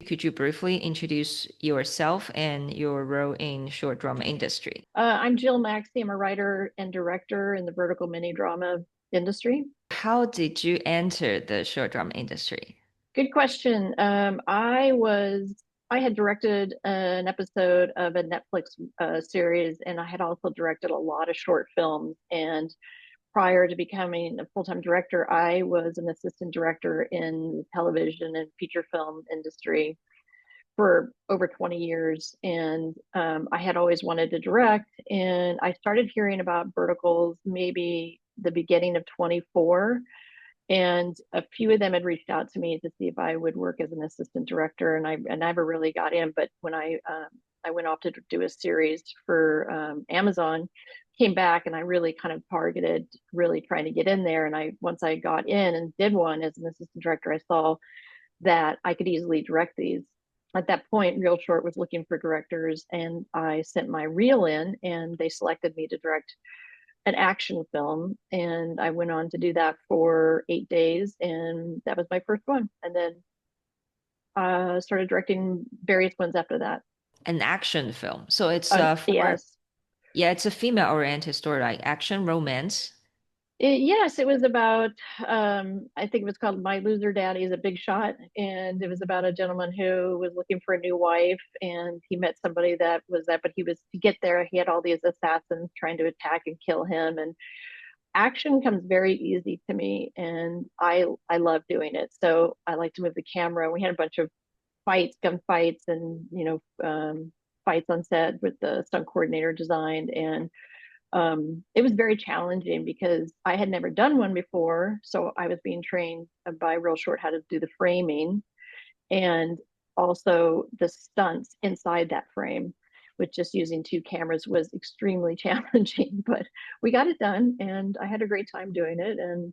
Could you briefly introduce yourself and your role in short drama industry? I'm Jill Maxcy. I'm a writer and director in the vertical mini drama industry. How did you enter the short drama industry? Good question. I had directed an episode of a Netflix series, and I had also directed a lot of short films. And prior to becoming a full-time director, I was an assistant director in the television and feature film industry for over 20 years. And I had always wanted to direct. And I started hearing about verticals maybe the beginning of 24. And a few of them had reached out to me to see if I would work as an assistant director. And I never really got in. But when I went off to do a series for Amazon, came back and I really kind of targeted really trying to get in there. And once I got in and did one as an assistant director, I saw that I could easily direct these. At that point, ReelShort was looking for directors, and I sent my reel in, and they selected me to direct an action film. And I went on to do that for 8 days, and that was my first one. And then started directing various ones after that. An action film. So it's Yes. yeah, it's a female-oriented story, like action romance. Yes, it was about, I think it was called My Loser Daddy is a Big Shot. And it was about a gentleman who was looking for a new wife. And he met somebody that was that, but to get there, he had all these assassins trying to attack and kill him. And action comes very easy to me. And I love doing it. So I like to move the camera. We had a bunch of fights, gun fights, and, fights on set with the stunt coordinator designed. And it was very challenging because I had never done one before. So I was being trained by ReelShort how to do the framing and also the stunts inside that frame, which just using two cameras was extremely challenging. But we got it done, and I had a great time doing it. And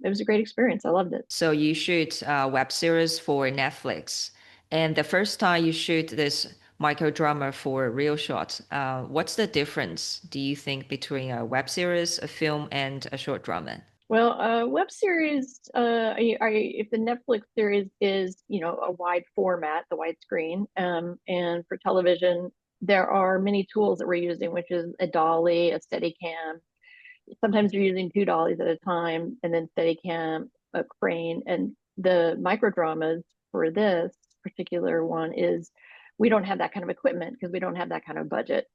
it was a great experience. I loved it. So you shoot a web series for Netflix, and the first time you shoot this micro drama for Real Short, what's the difference, do you think, between a web series, a film, and a short drama? Well, web series, if the Netflix series is, a wide format, the widescreen, and for television, there are many tools that we're using, which is a dolly, a Steadicam. Sometimes you're using two dollies at a time, and then Steadicam, a crane. And the micro dramas for this particular one is we don't have that kind of equipment because we don't have that kind of budget.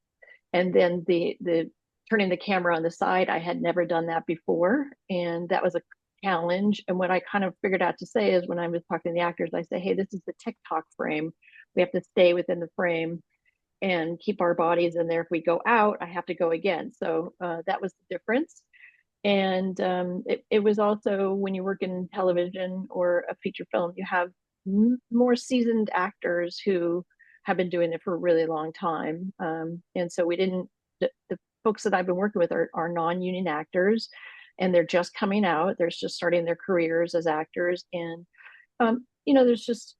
And then the turning the camera on the side, I had never done that before, and that was a challenge. And what I kind of figured out to say is when I was talking to the actors, I say, hey, this is the TikTok frame. We have to stay within the frame and keep our bodies in there. If we go out, I have to go again. So that was the difference. And it was also when you work in television or a feature film, you have more seasoned actors who have been doing it for a really long time. And so the folks that I've been working with are non-union actors, and they're just coming out. They're just starting their careers as actors. And, there's just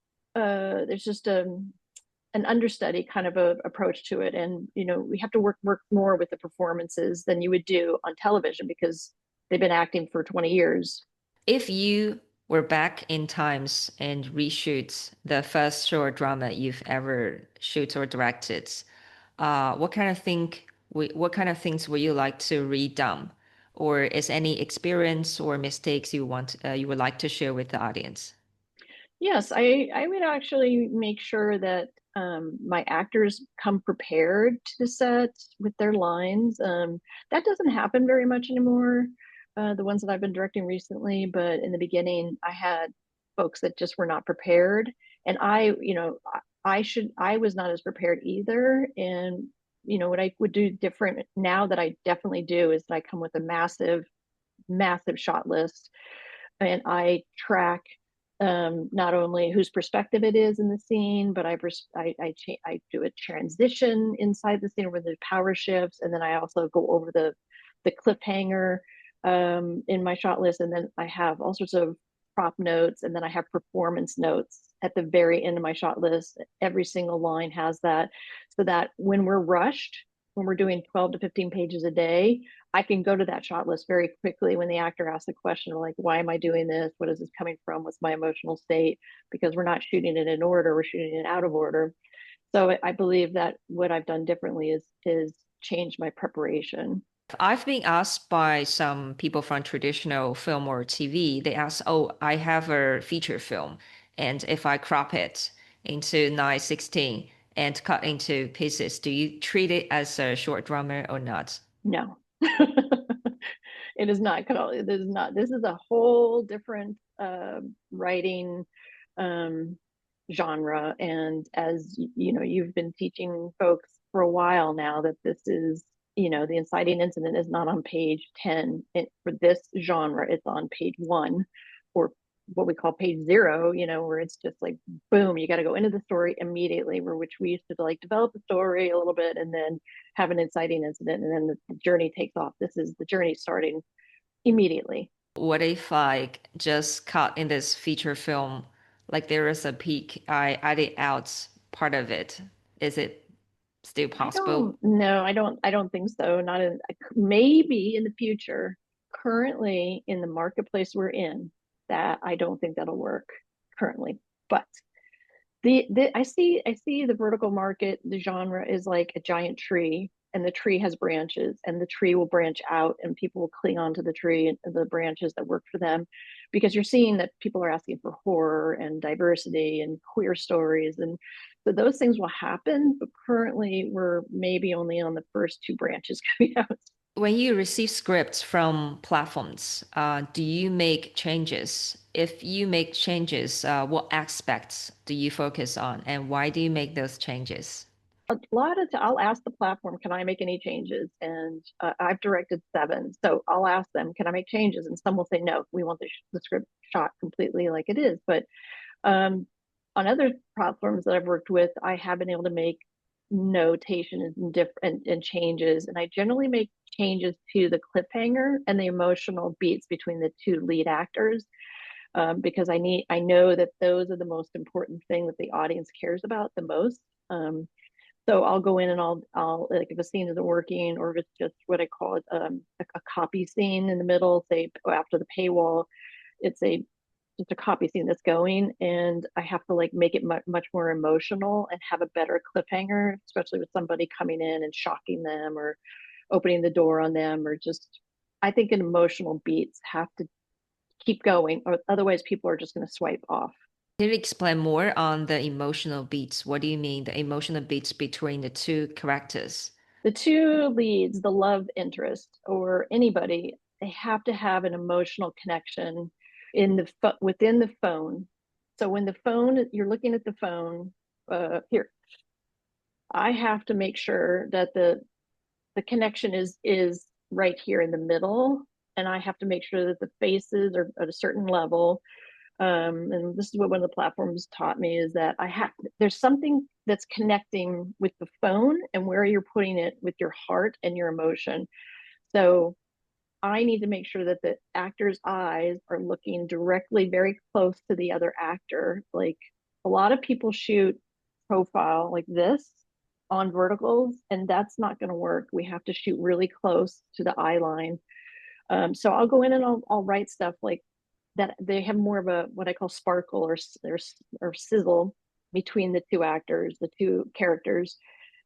an understudy kind of a approach to it. And, we have to work more with the performances than you would do on television because they've been acting for 20 years. If you were back in times and reshoot the first short drama you've ever shoot or directed, what kind of things would you like to redone? Or is any experience or mistakes you would like to share with the audience? Yes, I would actually make sure that my actors come prepared to the set with their lines. That doesn't happen very much anymore, the ones that I've been directing recently. But in the beginning, I had folks that just were not prepared, and I was not as prepared either. And what I would do different now that I definitely do is that I come with a massive, massive shot list, and I track not only whose perspective it is in the scene, but I do a transition inside the scene where the power shifts, and then I also go over the cliffhanger in my shot list, and then I have all sorts of prop notes, and then I have performance notes at the very end of my shot list. Every single line has that, so that when we're rushed, when we're doing 12 to 15 pages a day, I can go to that shot list very quickly when the actor asks a question like, why am I doing this? What is this coming from? What's my emotional state? Because we're not shooting it in order, we're shooting it out of order. So I believe that what I've done differently is change my preparation. I've been asked by some people from traditional film or TV, they ask, oh, I have a feature film, and if I crop it into 9:16 and cut into pieces, do you treat it as a short drama or not? No. It is not. It is not. This is a whole different writing um, genre, and as you know, you've been teaching folks for a while now that this is, the inciting incident is not on page 10 for this genre. It's on page 1, or what we call page 0, where it's just like boom, you got to go into the story immediately, where which we used to like develop the story a little bit and then have an inciting incident, and then the journey takes off. This is the journey starting immediately. What if I just cut in this feature film, like there is a peak, I edit out part of it. Is it still I possible? don't know. I don't think so. Not in maybe in the future. Currently in the marketplace we're in, that I don't think that'll work currently. But I see the vertical market, the genre is like a giant tree, and the tree has branches, and the tree will branch out, and people will cling onto the tree and the branches that work for them, because you're seeing that people are asking for horror and diversity and queer stories, and so those things will happen. But currently, we're maybe only on the first two branches coming out. When you receive scripts from platforms, do you make changes? If you make changes, what aspects do you focus on, and why do you make those changes? A lot of I'll ask the platform, can I make any changes? And I've directed 7, so I'll ask them, can I make changes? And some will say no, we want the script shot completely like it is. But um, on other platforms that I've worked with, I have been able to make notation and different and changes, and I generally make changes to the cliffhanger and the emotional beats between the two lead actors, because I know that those are the most important thing that the audience cares about the most. So I'll go in and I'll like, if a scene isn't working, or if it's just what I call it, a copy scene in the middle, say after the paywall, it's a just a copy scene that's going, and I have to like make it much more emotional and have a better cliffhanger, especially with somebody coming in and shocking them or opening the door on them, or just I think an emotional beats have to keep going, or otherwise people are just going to swipe off. Can you explain more on the emotional beats? What do you mean, the emotional beats between the two characters? The two leads, the love interest or anybody, they have to have an emotional connection within the phone. So when the phone, you're looking at the phone, here, I have to make sure that the connection is right here in the middle, and I have to make sure that the faces are at a certain level. And this is what one of the platforms taught me, is that there's something that's connecting with the phone and where you're putting it with your heart and your emotion. So I need to make sure that the actor's eyes are looking directly very close to the other actor. Like, a lot of people shoot profile like this on verticals, and that's not going to work. We have to shoot really close to the eye line. So I'll go in and I'll write stuff like that. They have more of a what I call sparkle, or sizzle between the two actors, the two characters,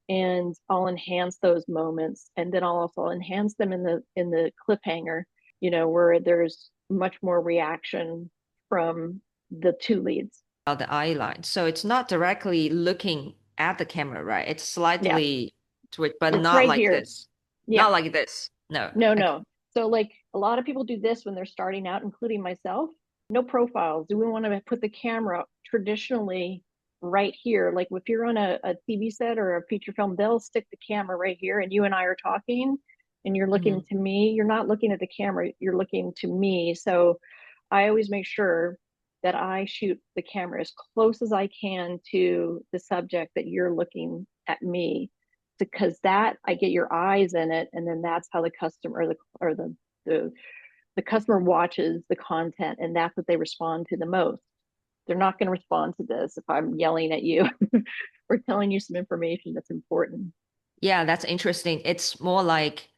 and I'll enhance those moments, and then I'll also enhance them in the cliffhanger, where there's much more reaction from the two leads. The eye line. So it's not directly looking at the camera, right? It's Yeah, slightly twitch, but it's not right like here. this. Yeah, Not like this. No. no, Okay. no. So like a lot of people do this when they're starting out, including myself. No profiles. Do we want to put the camera traditionally right here? Like if you're on a TV set or a feature film, they'll stick the camera right here, and you and I are talking, and you're looking Mhm. to me. You're not looking at the camera, you're looking to me. So I always make sure that I shoot the camera as close as I can to the subject that you're looking at me, because that I get your eyes in it, and then that's how the customer or the the customer watches the content, and that's what they respond to the most. They're not going to respond to this if I'm yelling at you or telling you some information that's important. Yeah, that's interesting. It's more like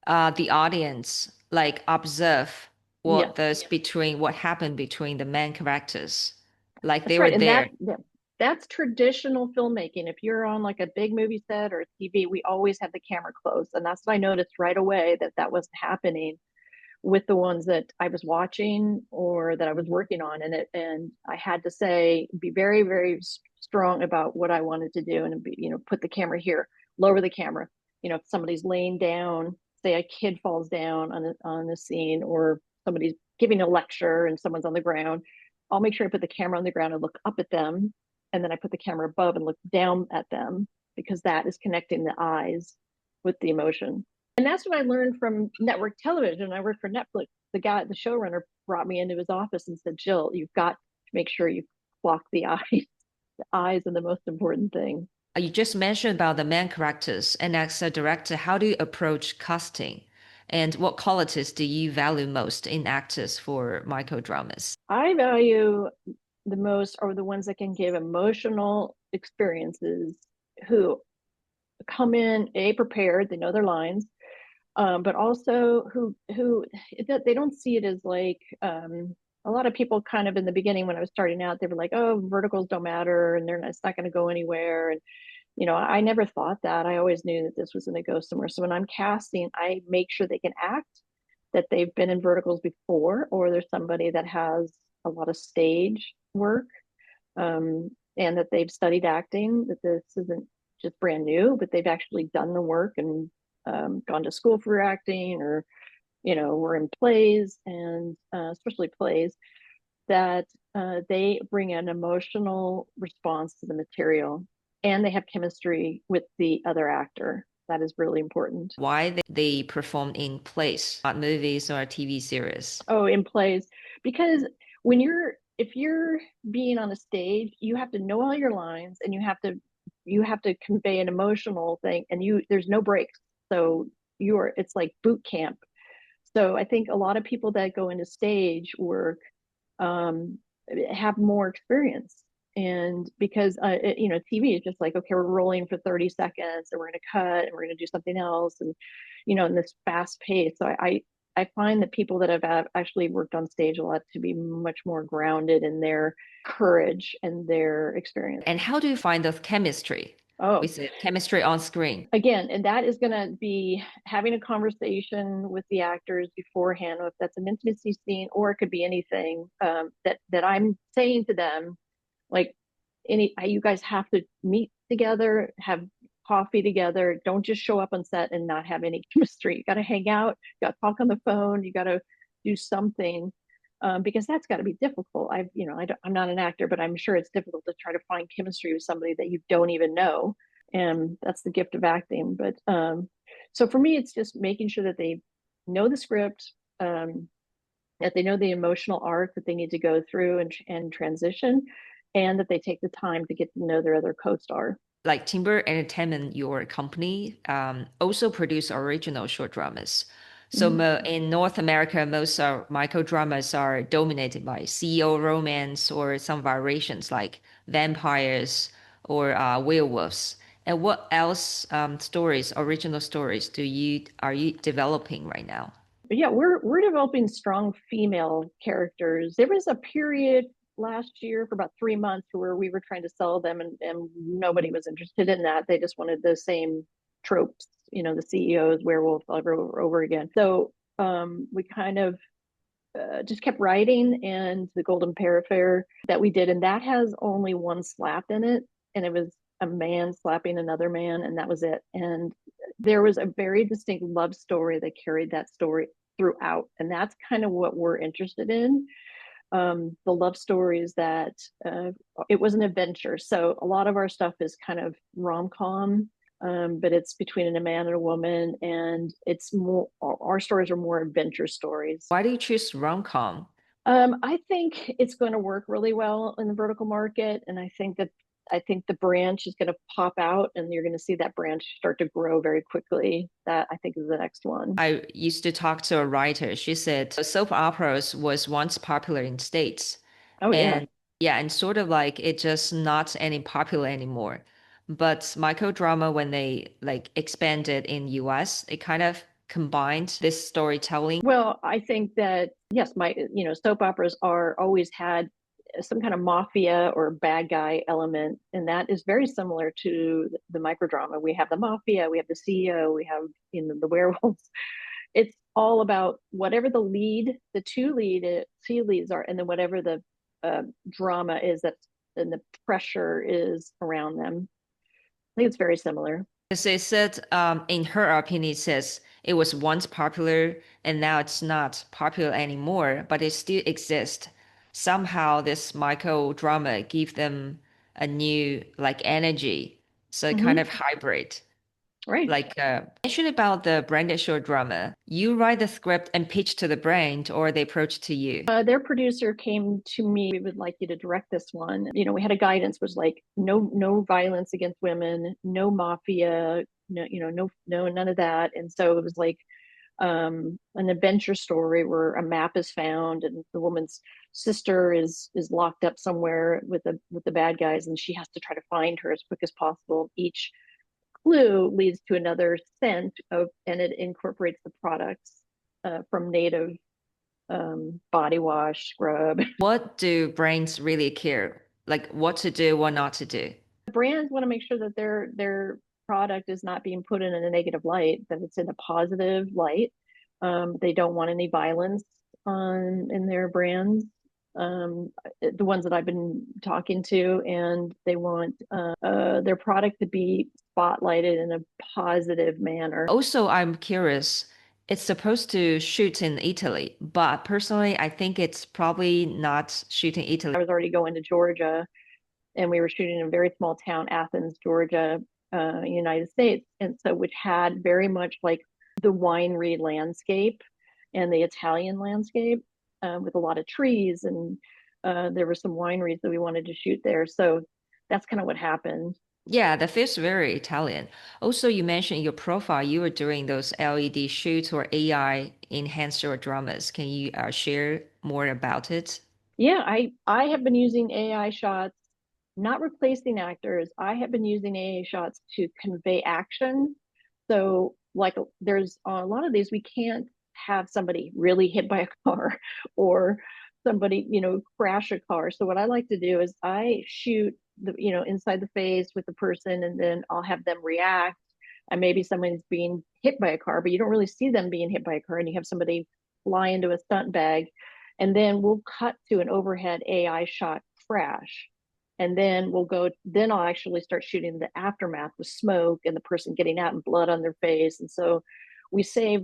the audience like observe Yes, what happened between the main characters, like that's they were right. And there. that's traditional filmmaking. If you're on like a big movie set or a TV, we always have the camera close. And that's what I noticed right away, that that wasn't happening with the ones that I was watching or that I was working on. And I had to say, be very, very strong about what I wanted to do and be, put the camera here, lower the camera. If somebody's laying down, say a kid falls down on a scene, or somebody's giving a lecture and someone's on the ground, I'll make sure I put the camera on the ground and look up at them. And then I put the camera above and look down at them, because that is connecting the eyes with the emotion. And that's what I learned from network television. I worked for Netflix. The showrunner, brought me into his office and said, Jill, you've got to make sure you block the eyes. The eyes are the most important thing. You just mentioned about the main characters, and as a director, how do you approach casting? And what qualities do you value most in actors for microdramas? I value the most are the ones that can give emotional experiences, who come in a prepared, they know their lines, but also who they don't see it as like, a lot of people kind of in the beginning when I was starting out, they were like, oh, verticals don't matter and it's not going to go anywhere. And I never thought that. I always knew that this was going to go somewhere. So when I'm casting, I make sure they can act, that they've been in verticals before, or there's somebody that has a lot of stage work, and that they've studied acting, that this isn't just brand new, but they've actually done the work and gone to school for acting, or were in plays, and especially plays, that they bring an emotional response to the material, and they have chemistry with the other actor. That is really important. Why they perform in plays, not movies or TV series? Oh, in plays, because if you're being on a stage, you have to know all your lines, and you have to convey an emotional thing, and there's no breaks. So it's like boot camp. So I think a lot of people that go into stage work um, have more experience. And because TV is just like, okay, we're rolling for 30 seconds, and we're going to cut, and we're going to do something else, and in this fast pace. So I find that people that have actually worked on stage a lot to be much more grounded in their courage and their experience. And how do you find the chemistry Oh, with the chemistry on screen? again, and that is going to be having a conversation with the actors beforehand, if that's an intimacy scene, or it could be anything, that I'm saying to them, like, you guys have to meet together, have coffee together. Don't just show up on set and not have any chemistry. You got to hang out, you got to talk on the phone, you got to do something, because that's got to be difficult. I'm not an actor, but I'm sure it's difficult to try to find chemistry with somebody that you don't even know, and that's the gift of acting. But so for me, it's just making sure that they know the script, that they know the emotional arc that they need to go through and transition, and that they take the time to get to know their other co-star. Like Timber Entertainment, your company, also produce original short dramas. So Mm-hmm. in North America, most micro dramas are dominated by CEO romance or some variations like vampires or werewolves. And what else original stories are you developing right now? But yeah, we're developing strong female characters. There was a period last year for about 3 months where we were trying to sell them, and nobody was interested in that. They just wanted the same tropes, the CEOs, werewolf over again. So we kind of just kept writing, and the Golden Pear Affair that we did, and that has only one slap in it, and it was a man slapping another man, and that was it. And there was a very distinct love story that carried that story throughout, and that's kind of what we're interested in. The love stories that it was an adventure. So a lot of our stuff is kind of rom-com, but it's between a man and a woman, and it's more, our stories are more adventure stories. Why do you choose rom-com? I think it's going to work really well in the vertical market, and I think the branch is going to pop out, and you're going to see that branch start to grow very quickly. That I think is the next one. I used to talk to a writer. She said soap operas was once popular in States. Oh yeah, And yeah, and sort of like it just not any popular anymore. But microdrama, when they like expanded in US, it kind of combined this storytelling? Well, I think that yes, soap operas are always had some kind of mafia or bad guy element, and that is very similar to the microdrama. We have the mafia, we have the CEO, we have the werewolves. It's all about whatever the two leads are, and then whatever the drama is that and the pressure is around them. I think it's very similar. As I said, in her opinion, it says it was once popular and now it's not popular anymore, but it still exists. Somehow this micro drama give them a new like energy. So kind Hmm. of hybrid. Right. Like mention about the branded short drama. You write the script and pitch to the brand or they approach to you. Their producer came to me. We would like you to direct this one. We had a guidance was like no violence against women, no mafia, no none of that. And so it was like an adventure story where a map is found and the woman's sister is locked up somewhere with the bad guys, and she has to try to find her as quick as possible. Each clue leads to another scent and it incorporates the products from native body wash, scrub. What do brands really care? Like what to do, what not to do? Brands want to make sure that their product is not being put in a negative light, that it's in a positive light. They don't want any violence on in their brands. The ones that I've been talking to, and they want their product to be spotlighted in a positive manner. Also, I'm curious. It's supposed to shoot in Italy, but personally, I think it's probably not shooting Italy. I was already going to Georgia, and we were shooting in a very small town, Athens, Georgia, United States, and so which had very much like the winery landscape and the Italian landscape with a lot of trees, and there were some wineries that we wanted to shoot there. So that's kind of what happened. Yeah, that feels very Italian. Also, you mentioned in your profile you were doing those LED shoots or AI enhanced your dramas. Can you share more about it? Yeah, I have been using AI shots, not replacing actors. I have been using AA shots to convey action. So, like, there's a lot of these we can't have somebody really hit by a car or somebody, crash a car. So, what I like to do is I shoot inside the face with the person, and then I'll have them react. And maybe someone's being hit by a car, but you don't really see them being hit by a car, and you have somebody fly into a stunt bag. And then we'll cut to an overhead AI shot crash, and then I'll actually start shooting the aftermath with smoke and the person getting out and blood on their face. And so we save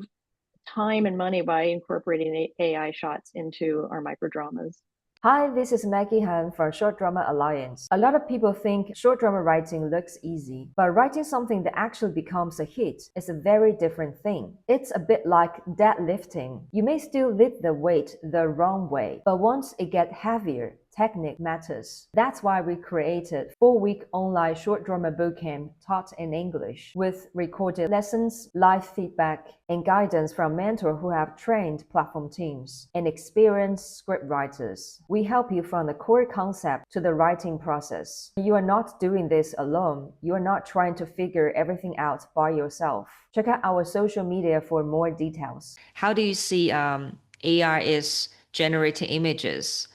time and money by incorporating AI shots into our microdramas. Hi, this is Maggie Han from Short Drama Alliance. A lot of people think short drama writing looks easy, but writing something that actually becomes a hit is a very different thing. It's a bit like deadlifting. You may still lift the weight the wrong way, but once it gets heavier, technique matters. That's why we created 4-week online short drama bootcamp taught in English with recorded lessons, live feedback, and guidance from mentors who have trained platform teams and experienced script writers. We help you from the core concept to the writing process. You are not doing this alone. You are not trying to figure everything out by yourself. Check out our social media for more details. How do you see AI is generating images?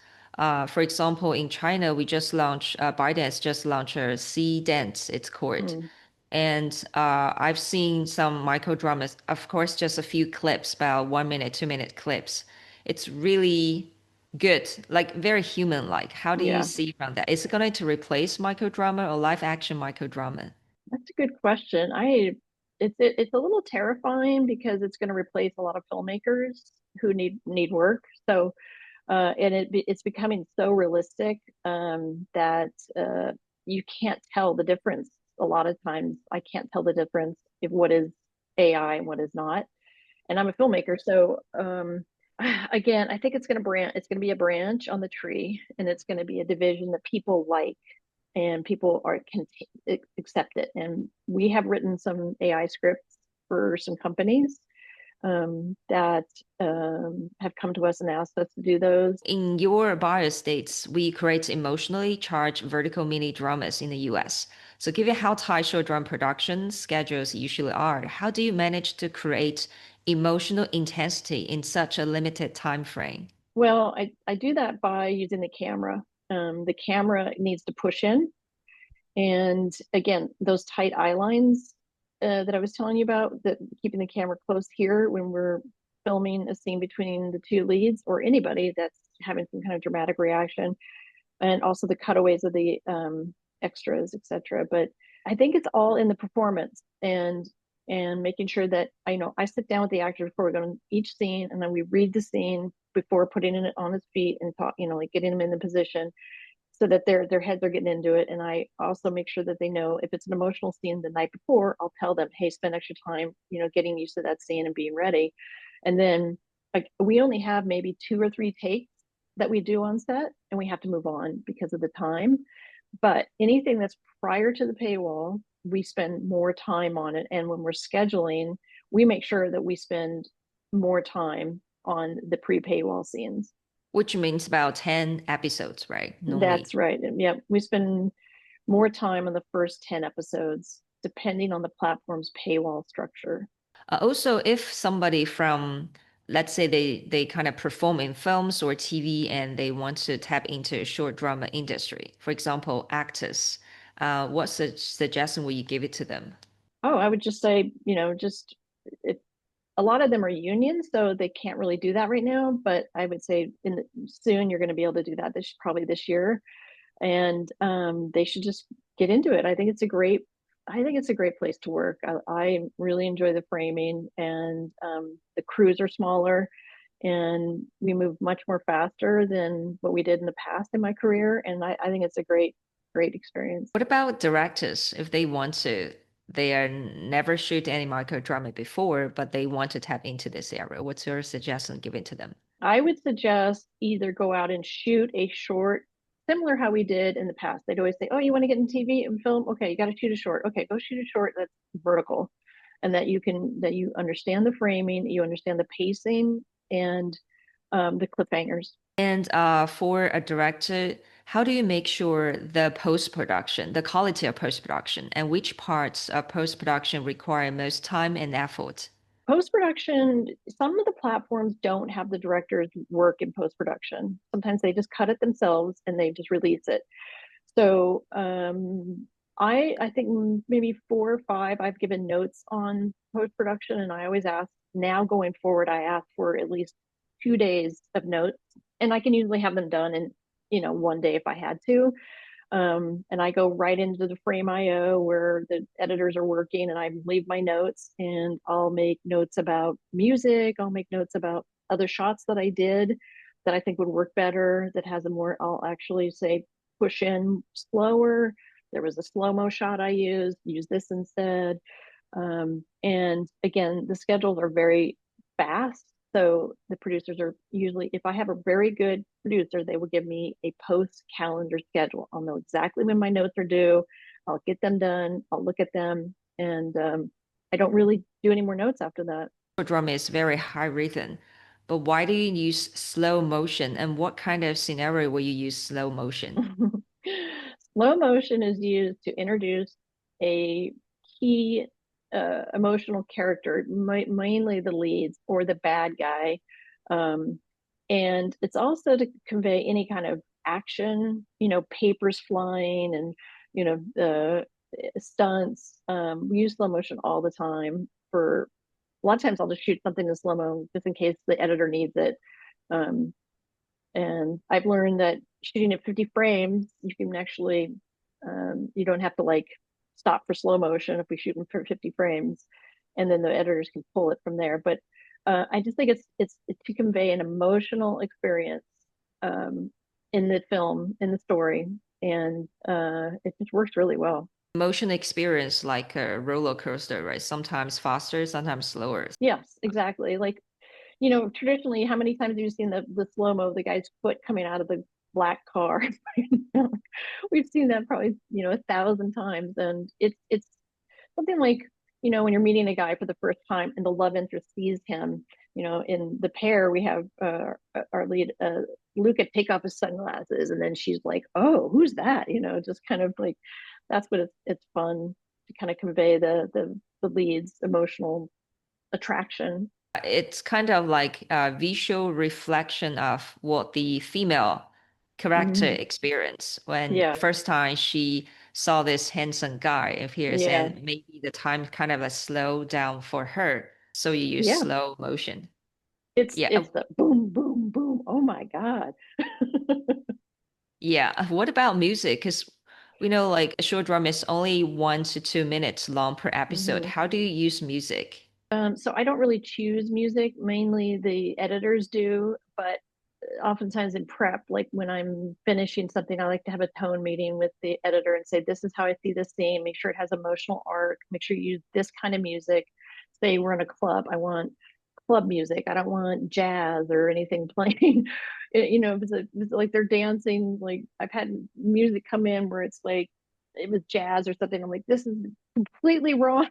For example, in China, Biden has just launched a C Dance, it's called. Mm, And I've seen some micro dramas, of course, just a few clips, about 1 minute, 2 minute clips. It's really good, like very human-like. How do you yeah, see from that? Is it going to replace micro drama or live action micro drama? that's a good question. It's a little terrifying because it's going to replace a lot of filmmakers who need work. So and it's becoming so realistic that you can't tell the difference. A lot of times, I can't tell the difference if what is AI and what is not. And I'm a filmmaker, so again, I think it's going to be a branch on the tree, and it's going to be a division that people like and people can accept it. And we have written some AI scripts for some companies that have come to us and asked us to do those. In your bio states, we create emotionally charged vertical mini dramas in the US. So given how tight short drama production schedules usually are, how do you manage to create emotional intensity in such a limited time frame? Well, I do that by using the camera. The camera needs to push in. And again, those tight eye lines that I was telling you about, that keeping the camera close here when we're filming a scene between the two leads or anybody that's having some kind of dramatic reaction, and also the cutaways of the extras, etc. But I think it's all in the performance and making sure that I sit down with the actors before we go on each scene, and then we read the scene before putting it on his feet and talk, like getting him in the position so that their heads are getting into it. And I also make sure that they know if it's an emotional scene the night before, I'll tell them, hey, spend extra time, getting used to that scene and being ready. And then like we only have maybe 2 or 3 takes that we do on set, and we have to move on because of the time. But anything that's prior to the paywall, we spend more time on it. And when we're scheduling, we make sure that we spend more time on the pre-paywall scenes. Which means about 10 episodes, right? Normally. That's right. And yeah, we spend more time on the first 10 episodes, depending on the platform's paywall structure. Also, if somebody from, let's say they kind of perform in films or TV and they want to tap into a short drama industry, for example, actors, what suggestion would you give it to them? Oh, I would just say, just if a lot of them are unions, so they can't really do that right now. But I would say soon you're going to be able to do that. Probably this year, and they should just get into it. I think it's a great place to work. I really enjoy the framing, and the crews are smaller, and we move much more faster than what we did in the past in my career. And I think it's a great experience. What about directors? If they want to, they are never shoot any micro drama before, but they want to tap into this area. What's your suggestion given to them? I would suggest either go out and shoot a short, similar how we did in the past. They'd always say, "Oh, you want to get in TV and film? Okay, you got to shoot a short. Okay, go shoot a short that's vertical, and that you understand the framing, you understand the pacing, and the cliffhangers." And for a director, how do you make sure the post-production, the quality of post-production, and which parts of post-production require most time and effort? Post production, some of the platforms don't have the directors work in post production. Sometimes they just cut it themselves and they just release it. So I think maybe 4 or 5 I've given notes on post production, and I always ask, now going forward, I ask for at least 2 days of notes, and I can usually have them done in one day if I had to. And I go right into the frame IO where the editors are working, and I leave my notes, and I'll make notes about music. I'll make notes about other shots that I did that I think would work better, that has a more, I'll actually say, push in slower. There was a slow-mo shot I used, use this instead. And again, the schedules are very fast. So the producers are usually, if I have a very good producer, they will give me a post calendar schedule. I'll know exactly when my notes are due. I'll get them done. I'll look at them, and I don't really do any more notes after that. Drama is very high rhythm, but why do you use slow motion? And what kind of scenario will you use slow motion? Slow motion is used to introduce a key emotional character, mainly the leads or the bad guy. Um, and it's also to convey any kind of action, papers flying and, stunts. We use slow motion all the time. For a lot of times I'll just shoot something in slow mo just in case the editor needs it. Um, and I've learned that shooting at 50 frames, you can actually, you don't have to like stop for slow motion if we shoot them for 50 frames, and then the editors can pull it from there. But I just think it's to convey an emotional experience um, in the film, in the story, and it just works really well. Motion experience like a roller coaster, right? Sometimes faster, sometimes slower. Yes, exactly. Like traditionally, how many times have you seen the slow mo of the guy's foot coming out of the black car? We've seen that probably 1,000 times, and it's something like when you're meeting a guy for the first time and the love interest sees him. In The Pair, we have our lead Luca take off his sunglasses, and then she's like, "Oh, who's that?" Just kind of like that's what it's fun to kind of convey the lead's emotional attraction. It's kind of like a visual reflection of what the female character Hmm. experienced when Yeah, the first time she saw this handsome guy appears, yeah, and maybe the time kind of a slow down for her. So you use yeah. slow motion. It's Yeah. it's the boom, boom, boom. Oh my God. Yeah. What about music? Because we know like a short drama is only 1 to 2 minutes long per episode. Hmm. How do you use music? So I don't really choose music, mainly the editors do, but oftentimes in prep, like when I'm finishing something, I like to have a tone meeting with the editor and say, this is how I see this scene. Make sure it has emotional arc. Make sure you use this kind of music. Say we're in a club. I want club music. I don't want jazz or anything playing. It's like they're dancing. Like I've had music come in where it's like it was jazz or something. I'm like, this is completely wrong.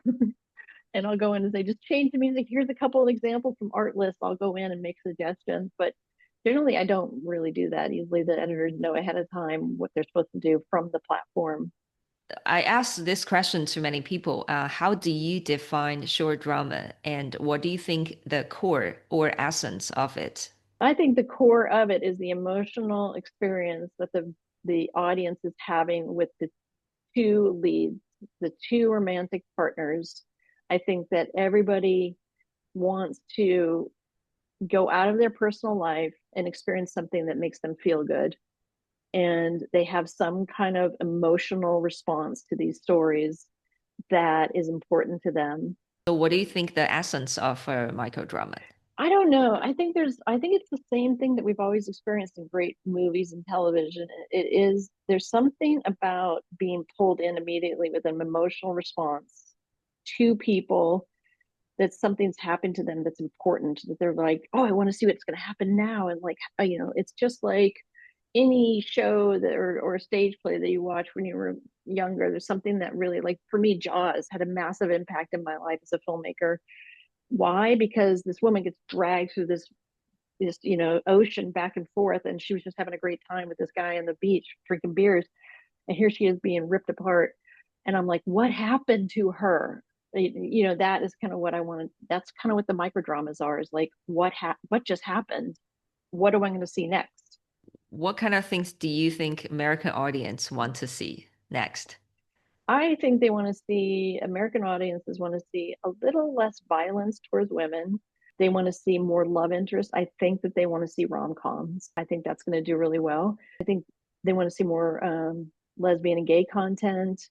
And I'll go in and say, just change the music. Here's a couple of examples from art lists. I'll go in and make suggestions. But generally, I don't really do that. Usually, the editors know ahead of time what they're supposed to do from the platform. I asked this question to many people. How do you define short drama, and what do you think the core or essence of it? I think the core of it is the emotional experience that the audience is having with the two leads, the two romantic partners. I think that everybody wants to go out of their personal life and experience something that makes them feel good. And they have some kind of emotional response to these stories that is important to them. So, what do you think the essence of a microdrama? I don't know. I think it's the same thing that we've always experienced in great movies and television. There's something about being pulled in immediately with an emotional response to people, that something's happened to them that's important, that they're like, oh, I want to see what's going to happen now. And like, it's just like any show that or a stage play that you watch when you were younger. There's something that really, like for me, Jaws had a massive impact in my life as a filmmaker. Why? Because this woman gets dragged through this ocean back and forth, and she was just having a great time with this guy on the beach drinking beers, and here she is being ripped apart. And I'm like, what happened to her? That is kind of what I want. That's kind of what the microdramas are, is like, what just happened? What am I going to see next? What kind of things do you think American audience want to see next? I think they want to see, American audiences want to see a little less violence towards women. They want to see more love interest. I think that they want to see rom-coms. I think that's going to do really well. I think they want to see more lesbian and gay content,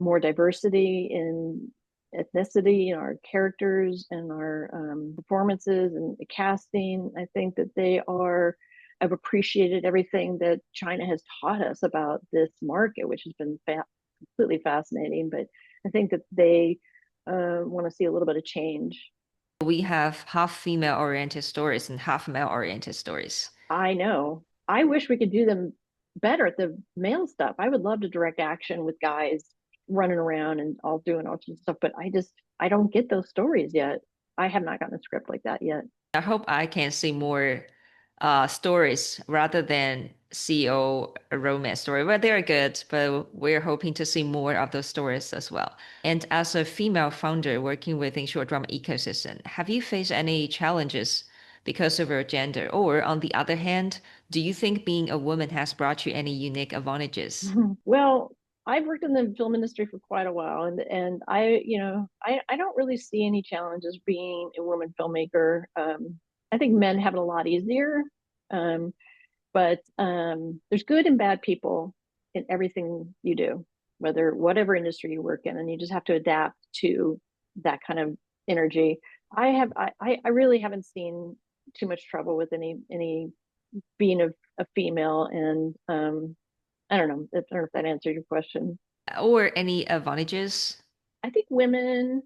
more diversity in ethnicity in our characters and our performances and the casting. I think that I've appreciated everything that China has taught us about this market, which has been completely fascinating. But I think that they want to see a little bit of change. We have half female oriented stories and half male oriented stories. I know. I wish we could do them better at the male stuff. I would love to direct action with guys running around and all doing all sorts of stuff, but I don't get those stories yet. I have not gotten a script like that yet. I hope I can see more stories rather than CEO romance story. Well, they're good, but we're hoping to see more of those stories as well. And as a female founder working within short drama ecosystem, have you faced any challenges because of your gender? Or on the other hand, do you think being a woman has brought you any unique advantages? Well, I've worked in the film industry for quite a while, and I don't really see any challenges being a woman filmmaker. I think men have it a lot easier, um, but there's good and bad people in everything you do, whatever industry you work in, and you just have to adapt to that kind of energy. I really haven't seen too much trouble with any being a female, and I don't know if that answered your question. Or any advantages? I think women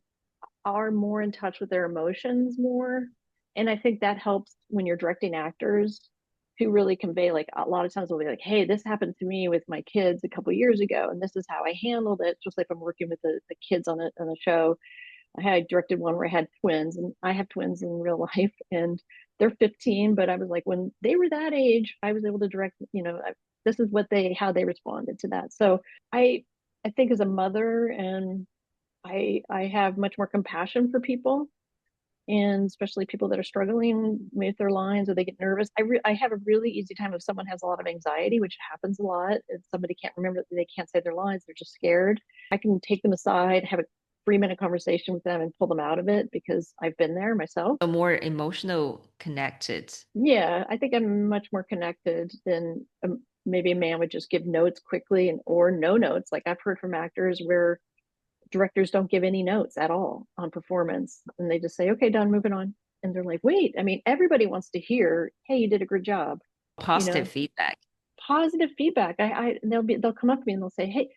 are more in touch with their emotions more. And I think that helps when you're directing actors to really convey, like a lot of times they'll be like, hey, this happened to me with my kids a couple years ago, and this is how I handled it. Just like I'm working with the kids on a show. I directed one where I had twins, and I have twins in real life, and they're 15. But I was like, when they were that age, I was able to direct. This is how they responded to that. So I I think as a mother, and I have much more compassion for people, and especially people that are struggling with their lines or they get nervous. I have a really easy time if someone has a lot of anxiety, which happens a lot. If somebody can't remember, they can't say their lines, they're just scared. I can take them aside, have a 3-minute conversation with them and pull them out of it because I've been there myself. So more emotional connected. Yeah, I think I'm much more connected than maybe a man would just give notes quickly and or no notes. Like I've heard from actors where directors don't give any notes at all on performance, and they just say, "Okay, done, moving on." And they're like, "Wait, I mean, everybody wants to hear, hey, you did a good job." You Positive know, feedback. positive feedback. They'll come up to me and they'll say, "Hey,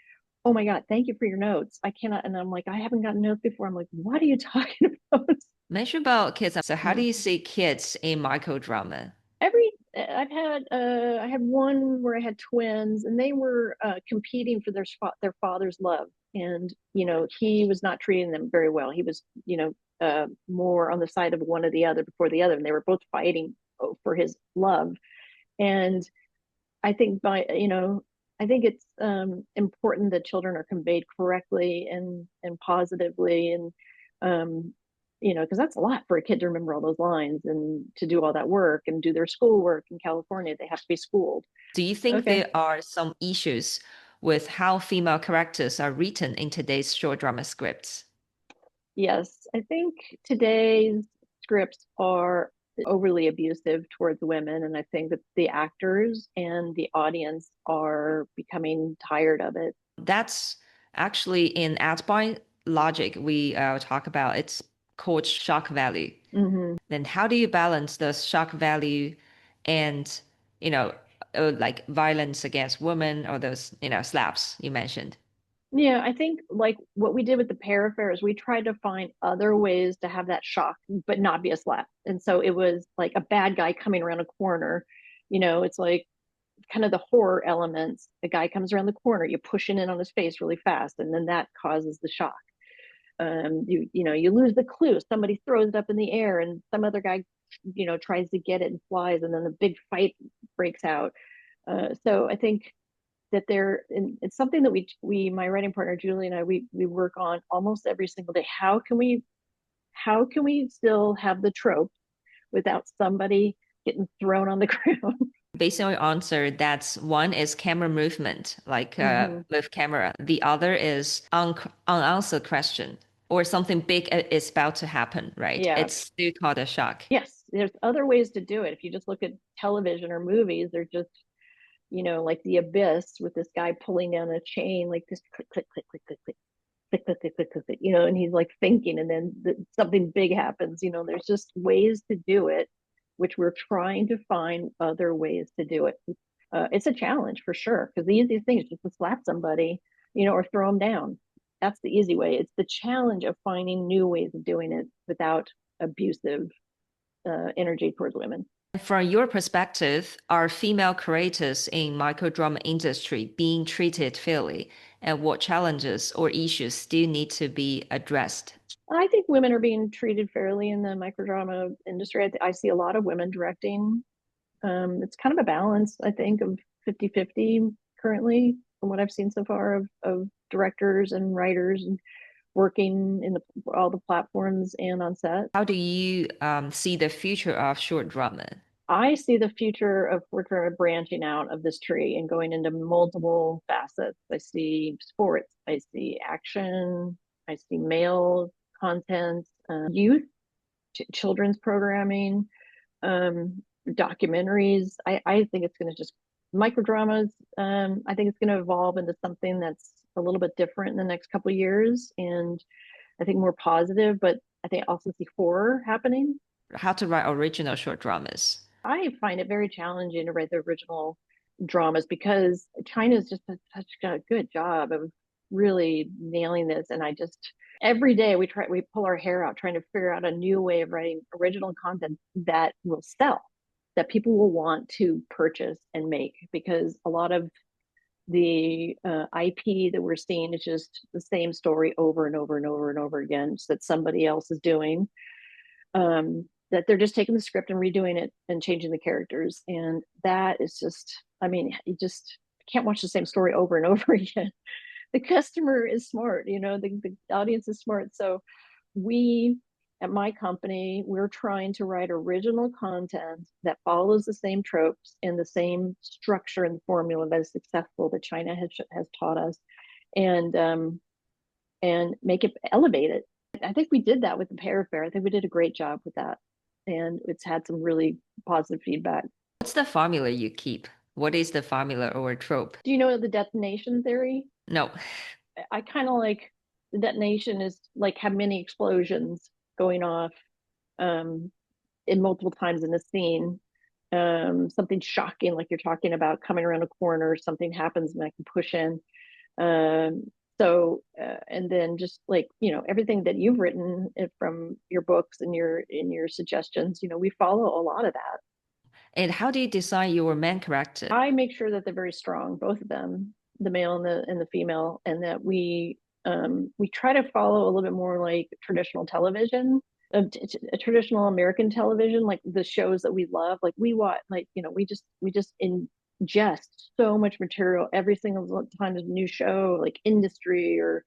oh my God, thank you for your notes. I cannot," and I'm like, "I haven't gotten notes before." I'm like, "What are you talking about?" Mention about kids. So how do Mhm. you see kids in microdrama? I had one where I had twins and they were competing for their father's love, and he was not treating them very well. He was more on the side of one or the other before the other, and they were both fighting for his love. And I think I think it's important that children are conveyed correctly and positively, and um, because that's a lot for a kid to remember all those lines and to do all that work and do their schoolwork in California. They have to be schooled. Do you think Okay. there are some issues with how female characters are written in today's short drama scripts? Yes, I think today's scripts are overly abusive towards women, and I think that the actors and the audience are becoming tired of it. That's actually in Adby logic we talk about. It's called shock value. Hmm. Then how do you balance the shock value and, you know, like violence against women or those, slaps you mentioned? Yeah, I think like what we did with the Parafair is we tried to find other ways to have that shock, but not be a slap. And so it was like a bad guy coming around a corner. It's like kind of the horror elements. The guy comes around the corner, you pushing in on his face really fast, and then that causes the shock. You lose the clue. Somebody throws it up in the air, and some other guy, tries to get it and flies, and then the big fight breaks out. So I think that it's something that we my writing partner Julie and I we work on almost every single day. How can we still have the trope without somebody getting thrown on the ground? Based on your answer, that's one is camera movement, like Hmm. with camera. The other is unanswered question or something big is about to happen, right? Yeah. It's still called a shock. Yes, there's other ways to do it. If you just look at television or movies, they're just like The Abyss with this guy pulling down a chain, like this click, click, click, click, click, click, click, click, click, click, click, click, and he's like thinking, and then something big happens. There's just ways to do it, which we're trying to find other ways to do it. It's a challenge for sure, because the easiest thing is just to slap somebody, or throw them down. That's the easy way. It's the challenge of finding new ways of doing it without abusive energy towards women. From your perspective, are female creators in microdrama industry being treated fairly, and what challenges or issues still need to be addressed? I think women are being treated fairly in the microdrama industry. I see a lot of women directing. It's kind of a balance, I think, of 50-50 currently from what I've seen so far of directors and writers and working in all the platforms and on set. How do you see the future of short drama? I see the future of we're branching out of this tree and going into multiple facets. I see sports, I see action, I see male content, youth, children's programming, documentaries. I think it's going to just microdramas. I think it's going to evolve into something that's a little bit different in the next couple of years, and I think more positive. But I think I also see horror happening. How to write original short dramas? I find it very challenging to write the original dramas because China's just done such a good job of really nailing this. And I just every day we pull our hair out trying to figure out a new way of writing original content that will sell, that people will want to purchase and make, because a lot of the IP that we're seeing is just the same story over and over and over and over again that somebody else is doing. That they're just taking the script and redoing it and changing the characters. And that is just, I mean, you just can't watch the same story over and over again. The customer is smart, the audience is smart. So we, at my company, we're trying to write original content that follows the same tropes and the same structure and formula that is successful that China has taught us, and make it elevate it. I think we did that with the Pear Affair. I think we did a great job with that, and it's had some really positive feedback. What's the formula you keep? What is the formula or trope? Do you know the detonation theory? No. I kind of like the detonation is like have many explosions going off in multiple times in the scene. Something shocking, like you're talking about, coming around a corner, something happens and I can push in. And then just like, everything that you've written from your books and your suggestions, we follow a lot of that. And how do you design your main character? I make sure that they're very strong, both of them, the male and the female, and that we try to follow a little bit more like traditional television, a traditional American television, like the shows that we love. Like we watch, like we just ingest so much material every single time there's a new show, like Industry or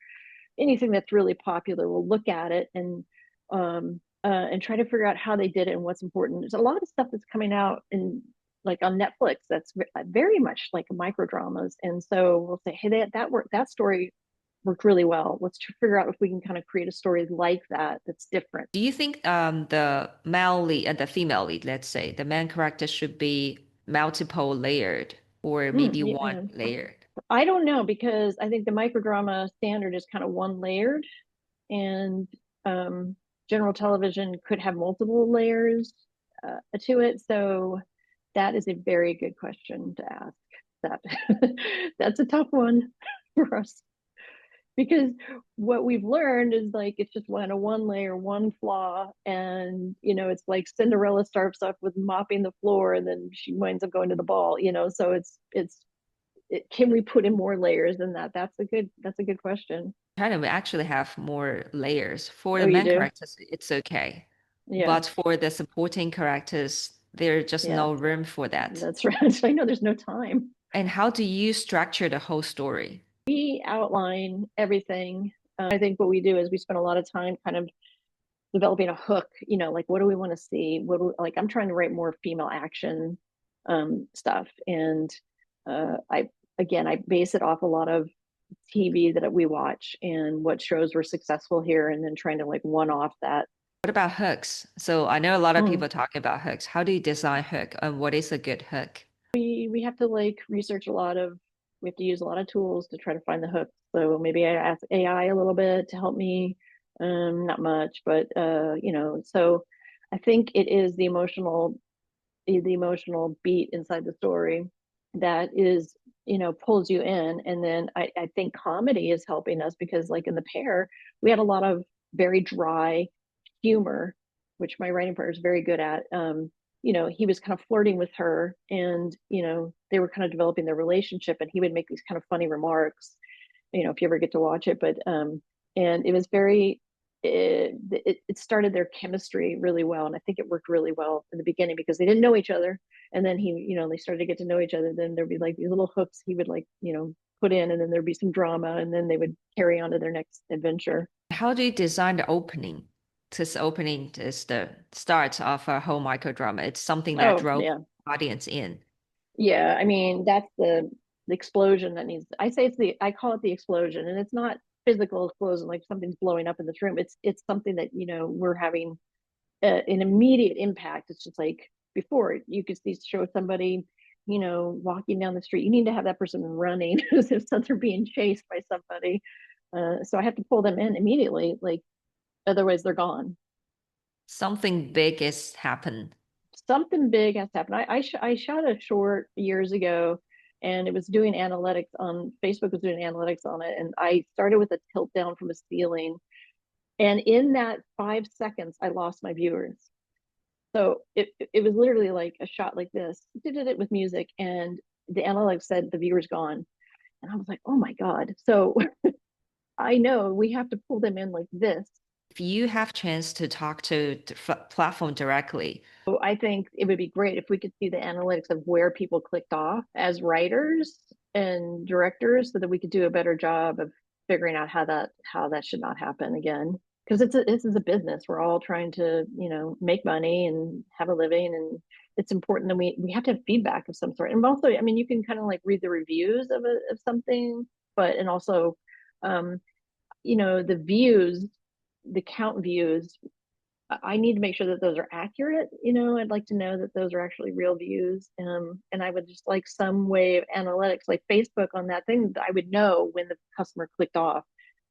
anything that's really popular. We'll look at it and try to figure out how they did it and what's important. There's a lot of stuff that's coming out in like on Netflix that's very much like micro dramas, and so we'll say, hey, that story worked really well. Let's figure out if we can kind of create a story like that that's different. Do you think the male lead and the female lead, let's say, the main character should be multiple layered or maybe one Yeah. layered? I don't know, because I think the microdrama standard is kind of one layered, and general television could have multiple layers to it. So that is a very good question to ask. That that's a tough one for us, because what we've learned is like it's just one layer, one flaw, and it's like Cinderella starts off with mopping the floor and then she winds up going to the ball. So can we put in more layers than that? That's a good question. Kind of actually have more layers. For Oh, the you main do? characters, it's okay. Yeah. But for the supporting characters, there's just Yeah, no room for that. that's right. I know there's no time. And how do you structure the whole story? We outline everything. I think what we do is we spend a lot of time kind of developing a hook, like what do we want to see? Like I'm trying to write more female action stuff. And I base it off a lot of TV that we watch and what shows were successful here, and then trying to like one off that. What about hooks? So I know a lot of Mm. people talking about hooks. How do you design hook and what is a good hook? We have to like research we have to use a lot of tools to try to find the hooks. So maybe I ask AI a little bit to help me. Not much, but so I think it is the emotional beat inside the story that is, pulls you in. And then I think comedy is helping us, because like in The Pair, we had a lot of very dry humor, which my writing partner is very good at. He was kind of flirting with her, and they were kind of developing their relationship, and he would make these kind of funny remarks, if you ever get to watch it. But and it was very it started their chemistry really well, and I think it worked really well in the beginning because they didn't know each other, and then they started to get to know each other. Then there'd be like these little hooks he would like put in, and then there'd be some drama, and then they would carry on to their next adventure. How do you design the opening? This opening is the start of a whole microdrama. It's something that Oh draws yeah. audience in. Yeah, I mean, that's the explosion that needs. I call it the explosion, and it's not physical explosion like something's blowing up in this room. It's something that we're having an immediate impact. It's just like before you could show somebody walking down the street. You need to have that person running as if they're being chased by somebody. So I have to pull them in immediately, like otherwise they're gone. Something big is happened. Something big has happened. I shot a short years ago, and it was doing analytics on Facebook, was doing analytics on it, and I started with a tilt down from a ceiling, and in that 5 seconds I lost my viewers. So it was literally like a shot like this, did it with music, and the analytics said the viewer's gone, and I was like, oh my god. So I know we have to pull them in like this. If you have chance to talk to the platform directly, So I think it would be great if we could see the analytics of where people clicked off as writers and directors, so that we could do a better job of figuring out how that should not happen again. because this is a business. We're all trying to, you know, make money and have a living, and it's important that we have to have feedback of some sort. And also, I mean, you can kind of like read the reviews of something, but and also, um, you know, the views, the count views. I need to make sure that those are accurate. You know, I'd like to know that those are actually real views. And I would just like some way of analytics, like Facebook on that thing, that I would know when the customer clicked off.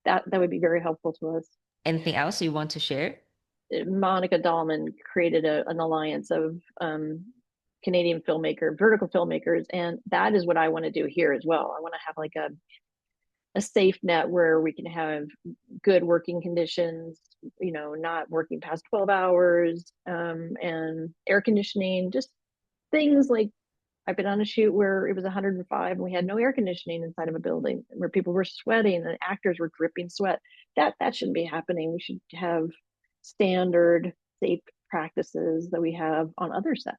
That would be very helpful to us. Anything else you want to share? Monica Dahlman created an alliance of Canadian vertical filmmakers, and that is what I want to do here as well. I want to have like a safe net where we can have good working conditions, you know, not working past 12 hours, and air conditioning, just things like I've been on a shoot where it was 105 and we had no air conditioning inside of a building, where people were sweating and actors were dripping sweat. That shouldn't be happening. We should have standard safe practices that we have on other sets.